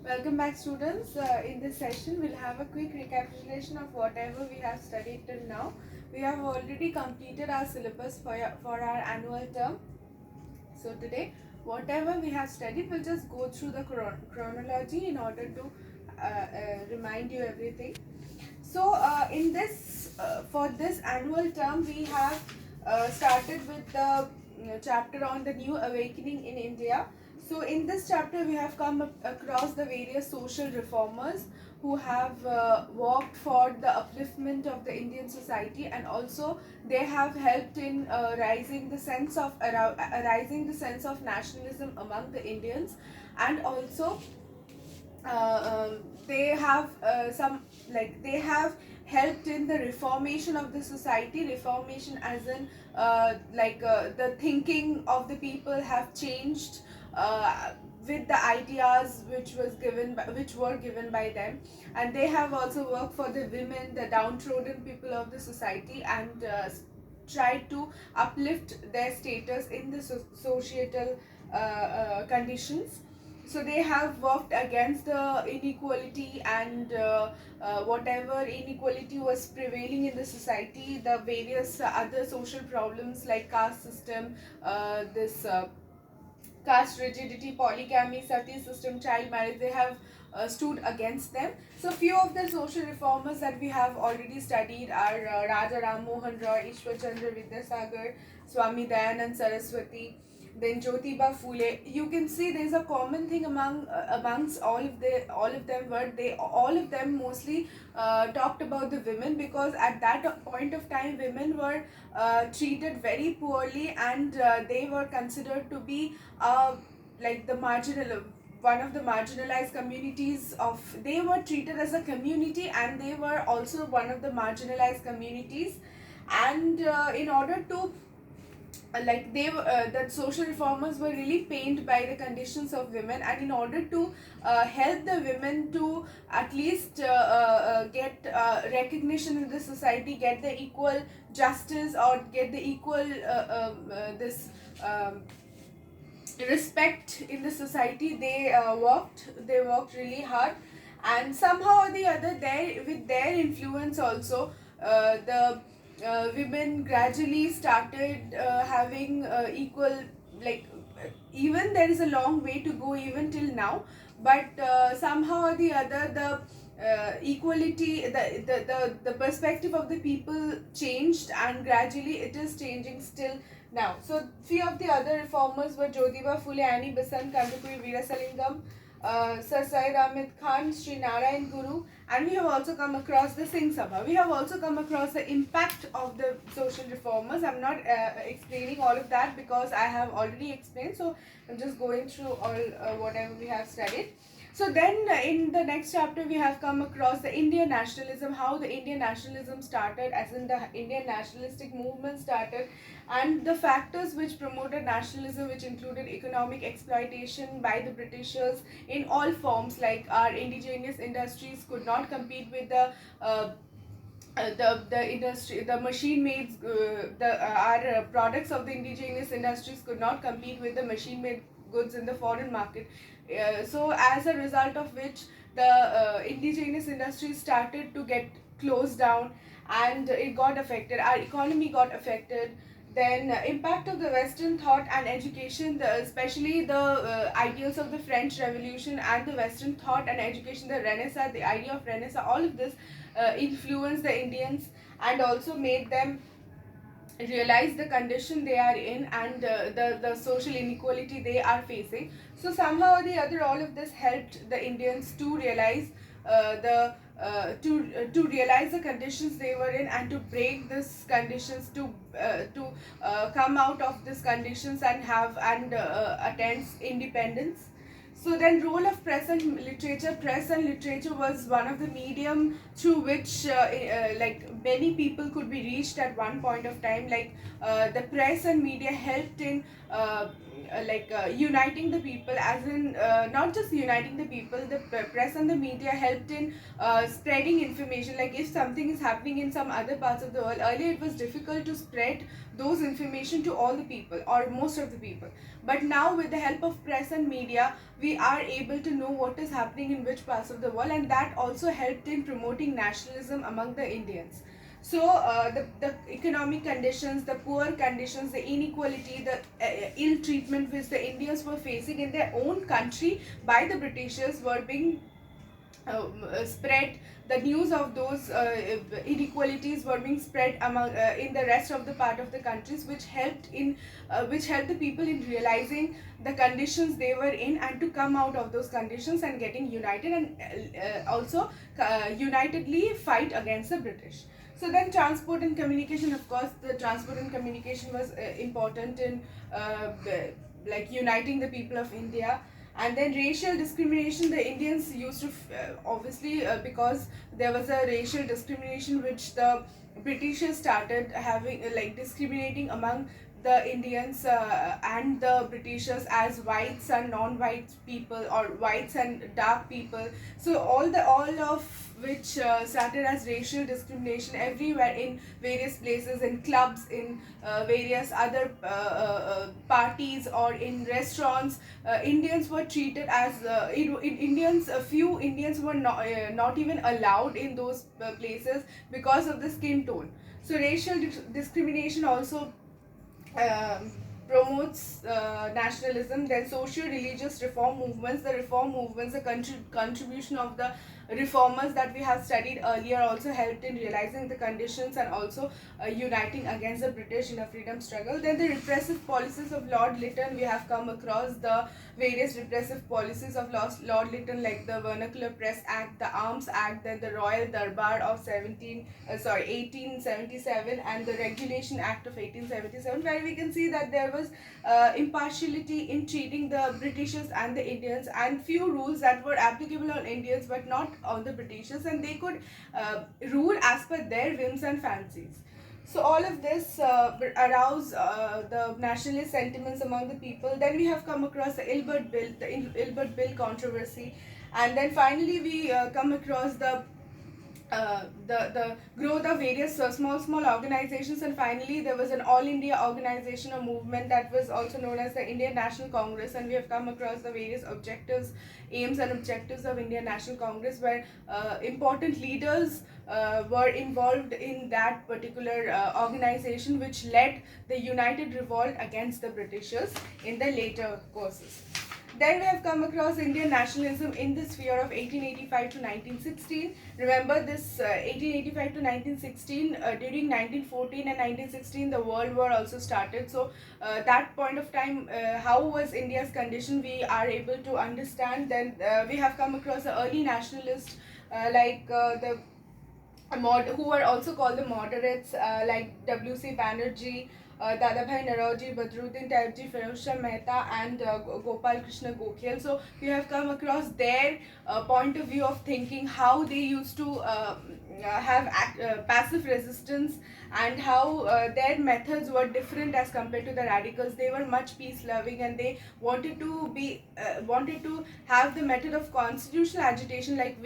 Welcome back, students. In this session, we'll have a quick recapitulation of whatever we have studied till now. We have already completed our syllabus for our annual term. So today, whatever we have studied, we'll just go through the chronology in order to remind you everything. So in this for this annual term, we have started with the chapter on the new awakening in India. So in this chapter, we have come across the various social reformers who have worked for the upliftment of the Indian society, and also they have helped in rising the sense of nationalism among the Indians, and also they have they have helped in the reformation of the society. Reformation as in the thinking of the people have changed with the ideas which were given by them, and they have also worked for the women, the downtrodden people of the society, and tried to uplift their status in the societal conditions. So they have worked against the inequality and whatever inequality was prevailing in the society, the various other social problems like caste system, this caste rigidity, polygamy, sati system, child marriage. They have stood against them. So few of the social reformers that we have already studied are Raja Ram Mohan Roy, Ishwar Chandra Vidyasagar, Swami Dayanand Saraswati, then Jyotiba Phule. You can see there is a common thing amongst all of them, were they all of them mostly talked about the women, because at that point of time women were treated very poorly, and they were considered to be like the marginal one of the marginalized communities of. They were treated as a community, and they were also one of the marginalized communities. And in order to that social reformers were really pained by the conditions of women, and in order to help the women to at least get recognition in the society, get the equal justice, or get the equal this respect in the society, they worked really hard. And somehow or the other, there with their influence also, the women gradually started having equal, like even there is a long way to go even till now, but somehow or the other, the equality, the perspective of the people changed, and gradually it is changing still now. So few of the other reformers were Jyotiba Phule, Annie Besant, Kandukuri Veerasalingam, Sir Syed Ahmed Khan, Sri Narayan Guru, and we have also come across the Singh Sabha. We have also come across the impact of the social reformers. I'm not explaining all of that because I have already explained, so I'm just going through all whatever we have studied. So then in the next chapter, we have come across the Indian nationalism, how the Indian nationalism started, as in the Indian nationalistic movement started, and the factors which promoted nationalism, which included economic exploitation by the Britishers in all forms, like our indigenous industries could not compete with the industry, the machine made the our products of the indigenous industries could not compete with the machine made goods in the foreign market. So as a result of which, the indigenous industries started to get closed down, and it got affected. Our economy got affected. Then impact of the Western thought and education, especially the ideals of the French Revolution and the Western thought and education, the Renaissance, the idea of Renaissance, all of this influenced the Indians and also made them realize the condition they are in, and the social inequality they are facing. So somehow or the other, all of this helped the Indians to realize to realize the conditions they were in, and to break these conditions, to come out of these conditions and have and attain independence. So then, role of press and literature. Press and literature was one of the medium through which many people could be reached at one point of time. Like the press and media helped in uniting the people, as in not just uniting the people, the press and the media helped in spreading information. Like if something is happening in some other parts of the world, earlier it was difficult to spread those information to all the people or most of the people, but now with the help of press and media we are able to know what is happening in which parts of the world, and that also helped in promoting nationalism among the Indians. So the economic conditions, the poor conditions, the inequality, the ill treatment which the Indians were facing in their own country by the Britishers were being spread. The news of those inequalities were being spread among in the rest of the part of the countries, which helped the people in realizing the conditions they were in and to come out of those conditions and getting united, and also unitedly fight against the British. So then transport and communication, of course the transport and communication was important in uniting the people of India. And then racial discrimination, the Indians used to obviously because there was a racial discrimination which the Britishers started having, discriminating among the Indians and the Britishers as whites and non-white people, or whites and dark people. So all of which started as racial discrimination everywhere, in various places, in clubs, in various other parties, or in restaurants. Indians were treated as Indians. A few Indians were not even allowed in those places because of the skin tone. So racial discrimination also promotes nationalism. Then socio-religious reform movements, the contribution of the reformers that we have studied earlier also helped in realizing the conditions and also uniting against the British in a freedom struggle. Then the repressive policies of Lord Lytton, we have come across the various repressive policies of Lord Lytton, like the Vernacular Press Act, the Arms Act, then the Royal Darbar of 1877, and the Regulation Act of 1877, where we can see that there was impartiality in treating the Britishers and the Indians, and few rules that were applicable on Indians but not on the Britishers, and they could rule as per their whims and fancies. So all of this arouse the nationalist sentiments among the people. Then we have come across the Ilbert Bill controversy, and then finally we come across the growth of various small organizations, and finally there was an all India organization or movement that was also known as the Indian National Congress. And we have come across the various aims and objectives of Indian National Congress, where important leaders were involved in that particular organization, which led the united revolt against the Britishers in the later courses. Then we have come across Indian nationalism in the sphere of 1885 to 1916. Remember this 1885 to 1916, during 1914 and 1916 the World War also started. So that point of time, how was India's condition, we are able to understand. Then we have come across the early nationalists who were also called the moderates, like W.C. Banerjee, Dadabhai Naroji, Badruddin Taibji, Feroz Shah Mehta, and Gopal Krishna Gokhale. So we have come across their point of view of thinking, how they used to have passive resistance, and how their methods were different as compared to the radicals. They were much peace loving, and they wanted to have the method of constitutional agitation, like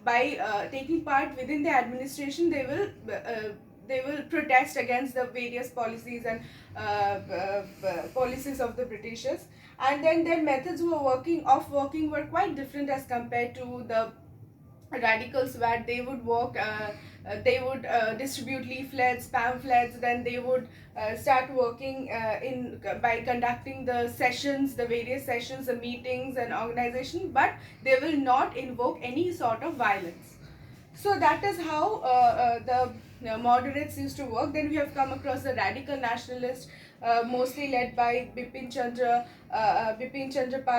by taking part within the administration. They will protest against the various policies and policies of the Britishers. And then their methods were quite different as compared to the radicals, where they would distribute leaflets, pamphlets. Then they would start working by conducting the various sessions, the meetings and organization, but they will not invoke any sort of violence. So that is how the moderates used to work. Then we have come across the radical nationalists, mostly led by Bipin Chandra Pal,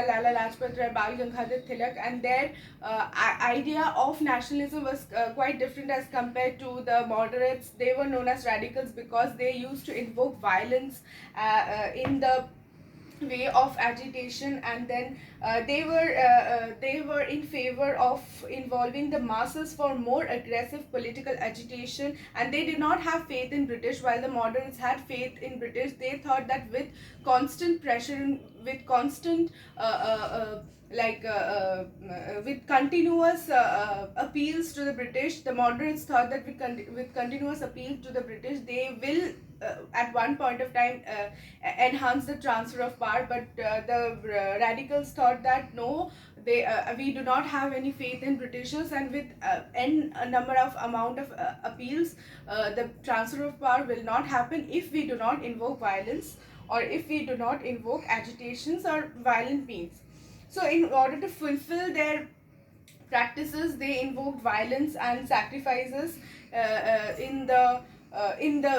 Lala Lajpat Rai, Bal Gangadhar Tilak, and their idea of nationalism was quite different as compared to the moderates. They were known as radicals because they used to invoke violence in the way of agitation, and then they were in favor of involving the masses for more aggressive political agitation, and they did not have faith in British, while the moderates had faith in British. They thought that with constant pressure and with constant with continuous appeals to the British, the moderates thought that with continuous appeal to the British, they will at one point of time enhance the transfer of power. But the radicals thought that no, we do not have any faith in Britishers, and with n number of amount of appeals, the transfer of power will not happen if we do not invoke violence, or if we do not invoke agitations or violent means. So in order to fulfill their practices, they invoked violence and sacrifices in the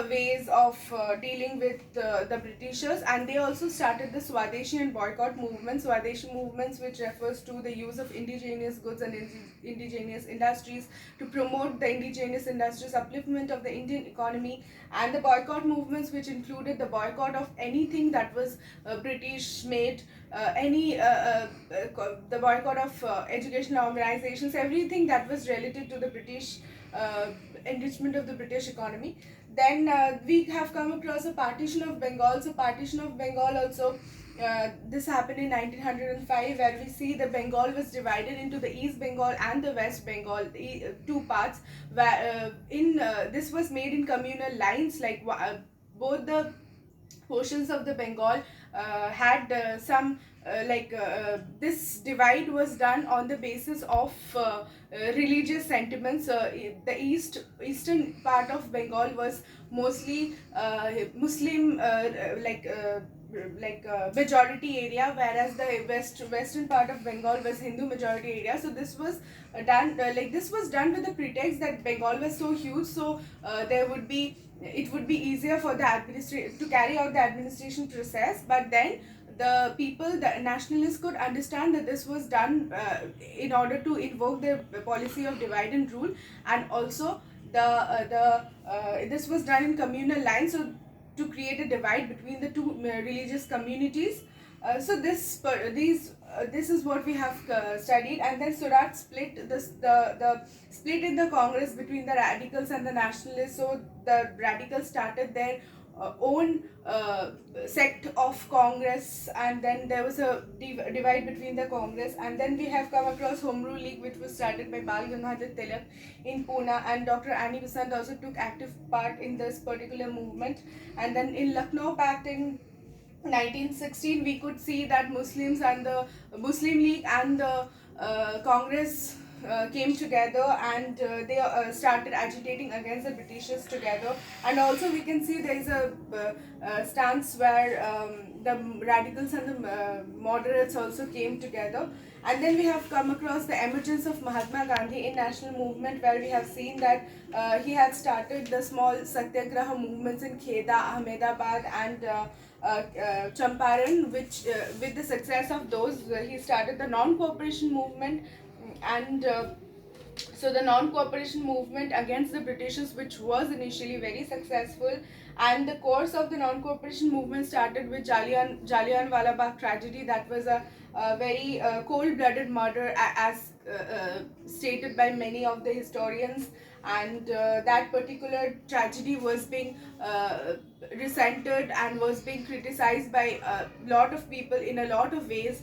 ways of dealing with the Britishers. And they also started the Swadeshi and Boycott movements. Swadeshi movements, which refers to the use of indigenous goods and indigenous industries to promote the indigenous industries, upliftment of the Indian economy. And the boycott movements, which included the boycott of anything that was British made, the boycott of educational organizations, everything that was related to the British enrichment of the British economy. Then we have come across a partition of Bengal. So partition of Bengal also, this happened in 1905, where we see the Bengal was divided into the East Bengal and the West Bengal, two parts. Where this was made in communal lines, like both the portions of the Bengal had some this divide was done on the basis of religious sentiments. The eastern part of Bengal was mostly Muslim, majority area, whereas the western part of Bengal was Hindu majority area. So this was this was done with the pretext that Bengal was so huge, so it would be easier for the to carry out the administration process. But then the people, the nationalists, could understand that this was done in order to invoke the policy of divide and rule, and also this was done in communal lines, so to create a divide between the two religious communities. So this is what we have studied. And then Surat split the split in the Congress between the radicals and the nationalists. So the radicals started their own sect of Congress, and then there was a divide between the Congress. And then we have come across Home Rule League, which was started by Bal Gangadhar Tilak in Pune, and Dr. Annie Besant also took active part in this particular movement. And then in Lucknow Pact in 1916, we could see that Muslims and the Muslim League and the Congress came together, and they started agitating against the Britishers together. And also we can see there is a stance where the radicals and the moderates also came together. And then we have come across the emergence of Mahatma Gandhi in national movement, where we have seen that he had started the small satyagraha movements in Kheda, Ahmedabad, and Champaran, which with the success of those, he started the non-cooperation movement. And so the non-cooperation movement against the Britishers, which was initially very successful. And the course of the non-cooperation movement started with Jallianwala Bagh tragedy. That was a very cold-blooded murder, as stated by many of the historians. And that particular tragedy was being resented and was being criticized by a lot of people in a lot of ways.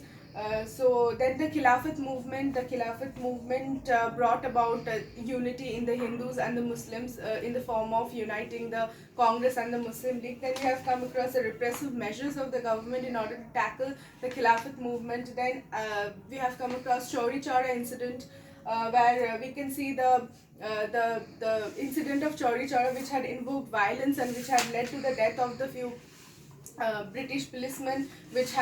So then the Kilafit movement brought about unity in the Hindus and the Muslims in the form of uniting the Congress and the Muslim League. Then we have come across the repressive measures of the government in order to tackle the Kilafit movement. Then we have come across Chauri Chaura incident, where we can see the incident of Chauri Chaura, which had invoked violence and which had led to the death of the few British policemen, which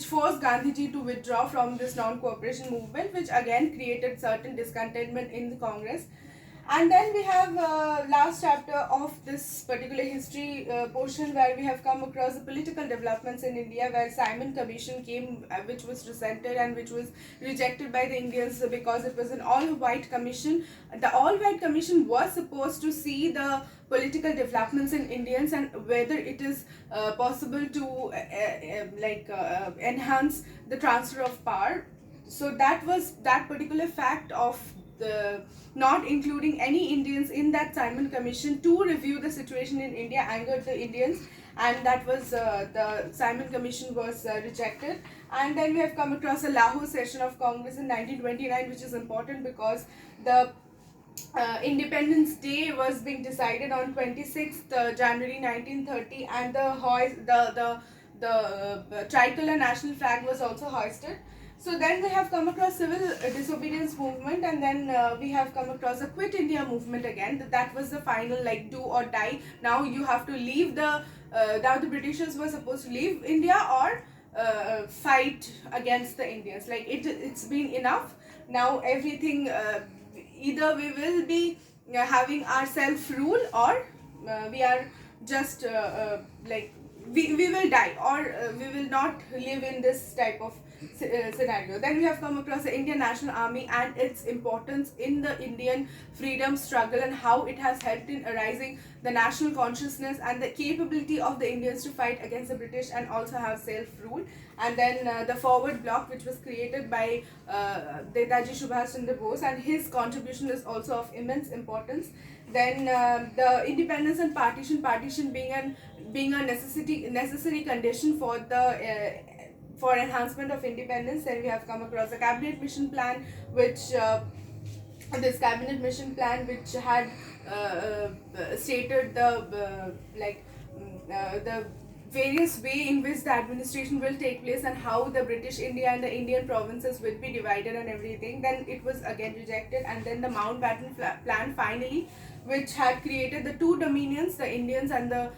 forced Gandhiji to withdraw from this non-cooperation movement, which again created certain discontentment in the Congress. And then we have last chapter of this particular history portion, where we have come across the political developments in India, where Simon Commission came, which was resented and which was rejected by the Indians because it was an all-white commission. The all-white commission was supposed to see the political developments in Indians and whether it is possible to enhance the transfer of power. So that was that particular fact of the not including any Indians in that Simon Commission to review the situation in India angered the Indians, and that was the Simon Commission was rejected. And then we have come across a Lahore session of Congress in 1929, which is important because the Independence Day was being decided on 26th January 1930, and the tricolor national flag was also hoisted. So then we have come across civil disobedience movement, and then we have come across a Quit India movement again. That was the final, like, do or die. Now you have to leave now the Britishers were supposed to leave India or fight against the Indians. Like, it's been enough. Now everything, either we will be having our self-rule, or we are just we will die, or we will not live in this type of scenario. Then we have come across the Indian National Army and its importance in the Indian freedom struggle, and how it has helped in arising the national consciousness and the capability of the Indians to fight against the British and also have self-rule. And then the forward bloc, which was created by Netaji Subhash Chandra Bose, and his contribution is also of immense importance. Then the independence and partition being a necessary condition for the for enhancement of independence. Then we have come across a cabinet mission plan, which this cabinet mission plan which had stated the various way in which the administration will take place and how the British India and the Indian provinces will be divided and everything. Then it was again rejected. And then the Mountbatten plan finally, which had created the two dominions, the Indians and the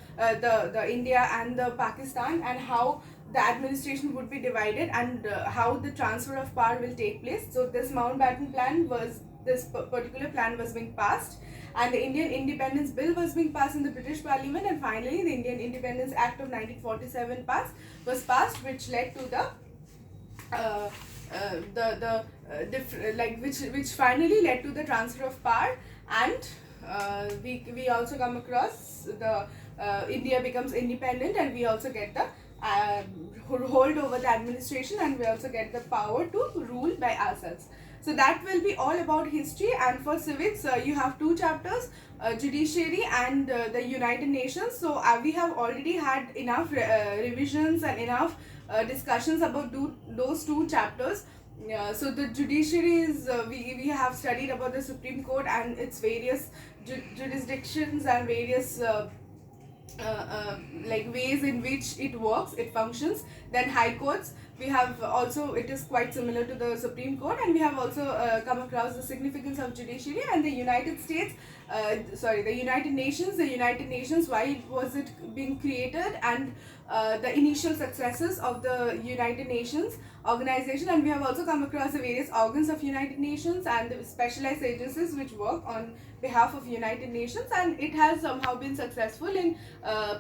India and the Pakistan, and how the administration would be divided, and how the transfer of power will take place. So this Mountbatten plan this particular plan was being passed, and the Indian Independence Bill was being passed in the British Parliament, and finally the Indian Independence Act of 1947 was passed, which led to which finally led to the transfer of power. And we also come across the India becomes independent, and we also get the hold over the administration, and we also get the power to rule by ourselves. So that will be all about history. And for civics, you have two chapters, judiciary and the United Nations. So we have already had enough revisions and enough discussions about those two chapters. So the judiciary is we have studied about the Supreme Court and its various jurisdictions and various ways in which it works, it functions. Then high courts, we have also, it is quite similar to the Supreme Court. And we have also come across the significance of judiciary. And the United States, the United Nations, why was it being created, and the initial successes of the United Nations organization. And we have also come across the various organs of United Nations and the specialized agencies which work on behalf of United Nations, and it has somehow been successful in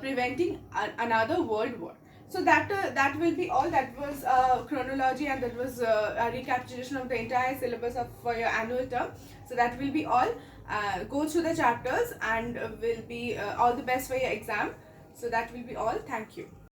preventing another world war. So that will be all. That was chronology, and that was a recapitulation of the entire syllabus for your annual term. So that will be all. Go through the chapters, and will be all the best for your exam. So that will be all. Thank you.